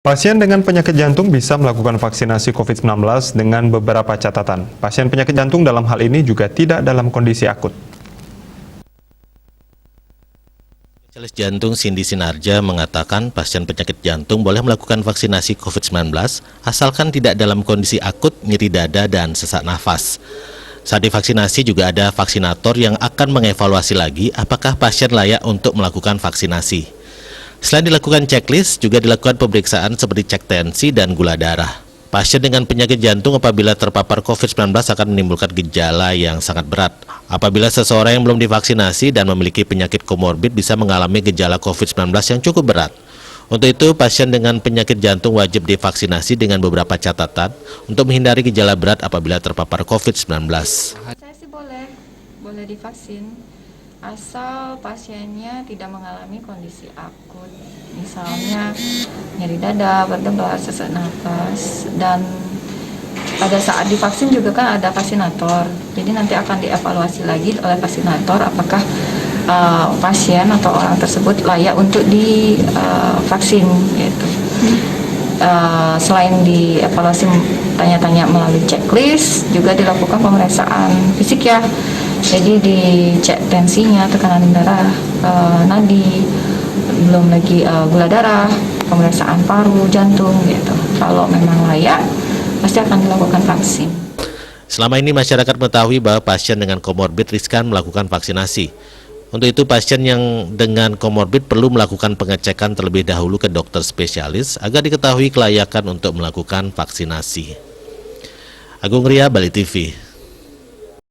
Pasien dengan penyakit jantung bisa melakukan vaksinasi COVID-19 dengan beberapa catatan. Pasien penyakit jantung dalam hal ini juga tidak dalam kondisi akut. Spesialis jantung Cindy Sinarja mengatakan pasien penyakit jantung boleh melakukan vaksinasi COVID-19 asalkan tidak dalam kondisi akut, nyeri dada, dan sesak nafas. Saat divaksinasi juga ada vaksinator yang akan mengevaluasi lagi apakah pasien layak untuk melakukan vaksinasi. Selain dilakukan checklist, juga dilakukan pemeriksaan seperti cek tensi dan gula darah. Pasien dengan penyakit jantung apabila terpapar COVID-19 akan menimbulkan gejala yang sangat berat. Apabila seseorang yang belum divaksinasi dan memiliki penyakit komorbid bisa mengalami gejala COVID-19 yang cukup berat. Untuk itu, pasien dengan penyakit jantung wajib divaksinasi dengan beberapa catatan untuk menghindari gejala berat apabila terpapar COVID-19. Saya sih boleh divaksin. Asal pasiennya tidak mengalami kondisi akut, misalnya nyeri dada, berdebar, sesak nafas, dan pada saat divaksin juga kan ada vaksinator. Jadi nanti akan dievaluasi lagi oleh vaksinator apakah pasien atau orang tersebut layak untuk divaksin. Gitu. Selain dievaluasi tanya-tanya melalui checklist, juga dilakukan pemeriksaan fisik ya. Jadi dicek tensinya, tekanan darah, nadi, belum lagi gula darah, pemeriksaan paru, jantung gitu. Kalau memang layak, pasti akan dilakukan vaksin. Selama ini masyarakat mengetahui bahwa pasien dengan komorbid riskan melakukan vaksinasi. Untuk itu pasien yang dengan komorbid perlu melakukan pengecekan terlebih dahulu ke dokter spesialis agar diketahui kelayakan untuk melakukan vaksinasi. Agung Ria, Bali TV.